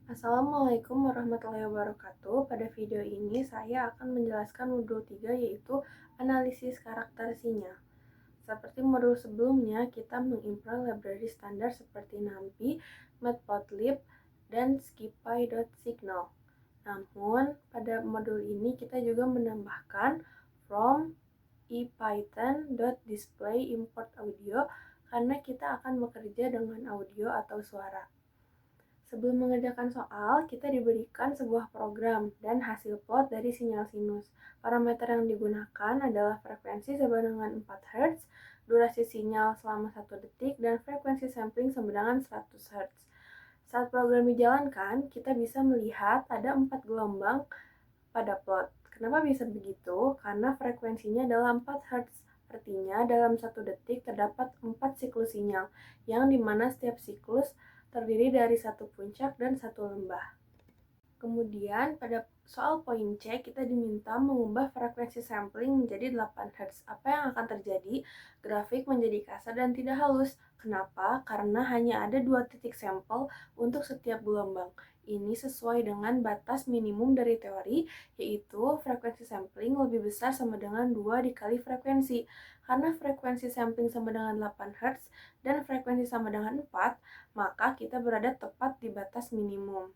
Assalamualaikum warahmatullahi wabarakatuh. Pada video ini saya akan menjelaskan modul 3 yaitu analisis karakter sinyal. Seperti modul sebelumnya, kita mengimport library standar seperti NumPy, Matplotlib, dan scipy.signal. Namun, pada modul ini kita juga menambahkan from ipython.display import audio karena kita akan bekerja dengan audio atau suara. Sebelum mengerjakan soal, kita diberikan sebuah program dan hasil plot dari sinyal sinus. Parameter yang digunakan adalah frekuensi sama dengan 4 Hz, durasi sinyal selama 1 detik, dan frekuensi sampling sama dengan 100 Hz. Saat program dijalankan, kita bisa melihat ada 4 gelombang pada plot. Kenapa bisa begitu? Karena frekuensinya adalah 4 Hz. Artinya, dalam 1 detik terdapat 4 siklus sinyal, yang dimana setiap siklus terdiri dari satu puncak dan satu lembah. Kemudian pada soal poin C kita diminta mengubah frekuensi sampling menjadi 8 Hz. Apa yang akan terjadi? Grafik menjadi kasar dan tidak halus. Kenapa? Karena hanya ada 2 titik sampel untuk setiap gelombang. Ini sesuai dengan batas minimum dari teori, yaitu frekuensi sampling lebih besar sama dengan 2 dikali frekuensi. Karena frekuensi sampling sama dengan 8 Hz dan frekuensi sama dengan 4, maka kita berada tepat di batas minimum.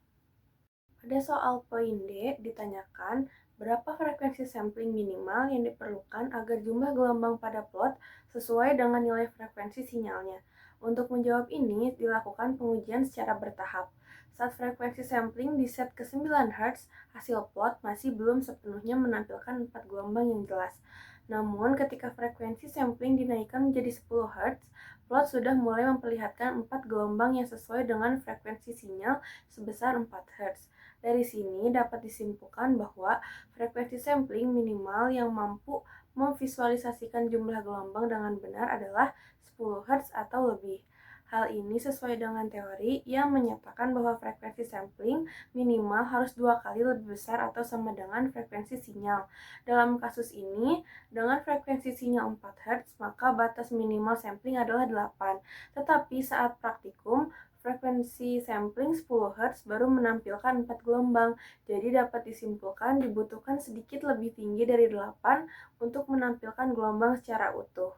Pada soal poin D ditanyakan berapa frekuensi sampling minimal yang diperlukan agar jumlah gelombang pada plot sesuai dengan nilai frekuensi sinyalnya. Untuk menjawab ini, dilakukan pengujian secara bertahap. Saat frekuensi sampling di set ke 9 Hz, hasil plot masih belum sepenuhnya menampilkan 4 gelombang yang jelas. Namun, ketika frekuensi sampling dinaikkan menjadi 10 Hz, plot sudah mulai memperlihatkan 4 gelombang yang sesuai dengan frekuensi sinyal sebesar 4 Hz. Dari sini dapat disimpulkan bahwa frekuensi sampling minimal yang mampu memvisualisasikan jumlah gelombang dengan benar adalah 10 Hz atau lebih. Hal ini sesuai dengan teori yang menyatakan bahwa frekuensi sampling minimal harus 2 kali lebih besar atau sama dengan frekuensi sinyal. Dalam kasus ini, dengan frekuensi sinyal 4 Hz, maka batas minimal sampling adalah 8. Tetapi saat praktikum, frekuensi sampling 10 Hz baru menampilkan 4 gelombang, jadi dapat disimpulkan dibutuhkan sedikit lebih tinggi dari 8 untuk menampilkan gelombang secara utuh.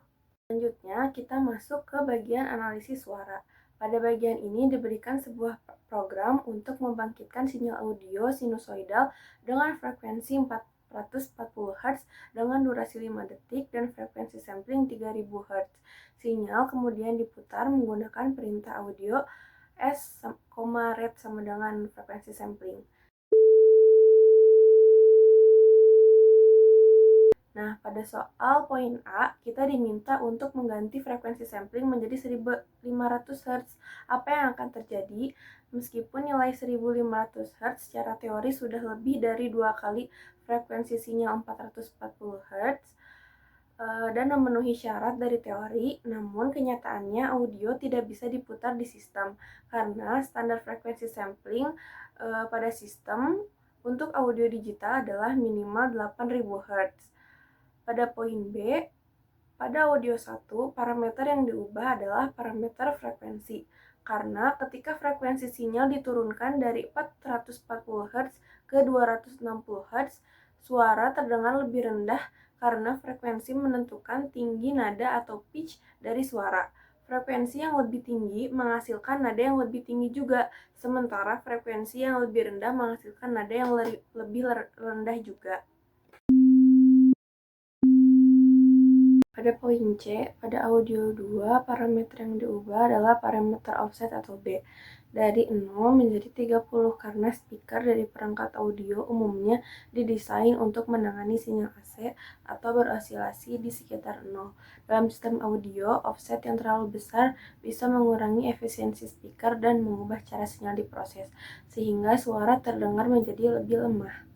Selanjutnya, kita masuk ke bagian analisis suara. Pada bagian ini diberikan sebuah program untuk membangkitkan sinyal audio sinusoidal dengan frekuensi 440 Hz dengan durasi 5 detik dan frekuensi sampling 3000 Hz. Sinyal kemudian diputar menggunakan perintah audio S, red sama dengan frekuensi sampling. Nah, pada soal poin A, kita diminta untuk mengganti frekuensi sampling menjadi 1500 Hz. Apa yang akan terjadi? Meskipun nilai 1500 Hz secara teori sudah lebih dari 2 kali frekuensi sinyal 440 Hz, dan memenuhi syarat dari teori, namun kenyataannya audio tidak bisa diputar di sistem karena standar frekuensi sampling pada sistem untuk audio digital adalah minimal 8000 Hz. Pada poin B, pada audio 1, parameter yang diubah adalah parameter frekuensi karena ketika frekuensi sinyal diturunkan dari 440 Hz ke 260 Hz, suara terdengar lebih rendah karena frekuensi menentukan tinggi nada atau pitch dari suara. Frekuensi yang lebih tinggi menghasilkan nada yang lebih tinggi juga, sementara frekuensi yang lebih rendah menghasilkan nada yang lebih rendah juga. Pada poin C, pada audio 2, parameter yang diubah adalah parameter offset atau B, dari 0 menjadi 30 karena speaker dari perangkat audio umumnya didesain untuk menangani sinyal AC atau berosilasi di sekitar 0. Dalam sistem audio, offset yang terlalu besar bisa mengurangi efisiensi speaker dan mengubah cara sinyal diproses, sehingga suara terdengar menjadi lebih lemah.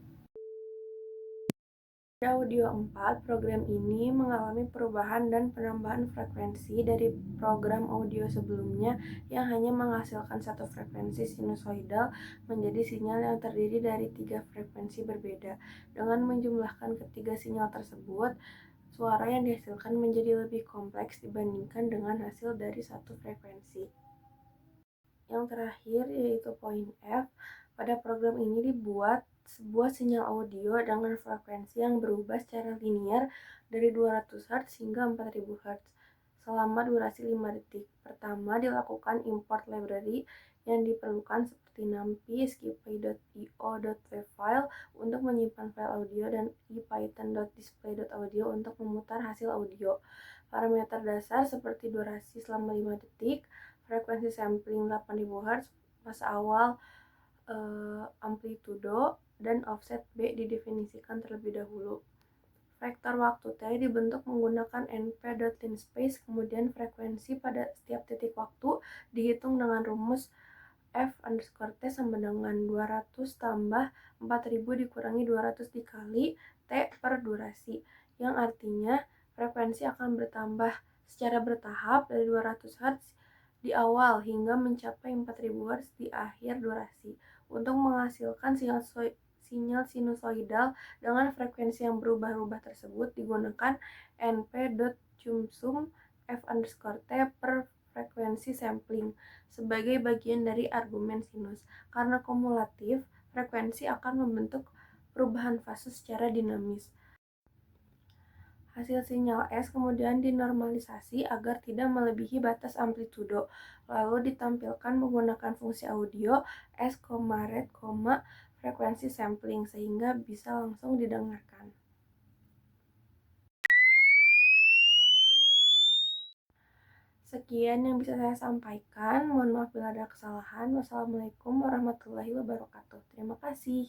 Pada audio 4, program ini mengalami perubahan dan penambahan frekuensi dari program audio sebelumnya yang hanya menghasilkan satu frekuensi sinusoidal menjadi sinyal yang terdiri dari 3 frekuensi berbeda. Dengan menjumlahkan ketiga sinyal tersebut, suara yang dihasilkan menjadi lebih kompleks dibandingkan dengan hasil dari satu frekuensi. Yang terakhir yaitu poin F, Pada program ini dibuat sebuah sinyal audio dengan frekuensi yang berubah secara linear dari 200 Hz hingga 4000 Hz selama durasi 5 detik. Pertama, dilakukan import library yang diperlukan seperti NumPy, skippy.io.wav file untuk menyimpan file audio dan ipython.display.audio untuk memutar hasil audio. Parameter dasar seperti durasi selama 5 detik, frekuensi sampling 8000 Hz, masa awal, amplitudo, dan offset B didefinisikan terlebih dahulu. Vektor waktu T dibentuk menggunakan np.linspace, kemudian frekuensi pada setiap titik waktu dihitung dengan rumus f_t sama dengan 200 tambah 4000 dikurangi 200 dikali T per durasi, yang artinya frekuensi akan bertambah secara bertahap dari 200 Hz di awal hingga mencapai 4000 Hz di akhir durasi. Untuk menghasilkan sinyal sinusoidal dengan frekuensi yang berubah-ubah tersebut digunakan np.chumsum f_t per frekuensi sampling sebagai bagian dari argumen sinus. Karena kumulatif, frekuensi akan membentuk perubahan fase secara dinamis. Hasil sinyal S kemudian dinormalisasi agar tidak melebihi batas amplitudo, lalu ditampilkan menggunakan fungsi audio S, ret, frekuensi sampling sehingga bisa langsung didengarkan. Sekian yang bisa saya sampaikan. Mohon maaf bila ada kesalahan. Wassalamualaikum warahmatullahi wabarakatuh. Terima kasih.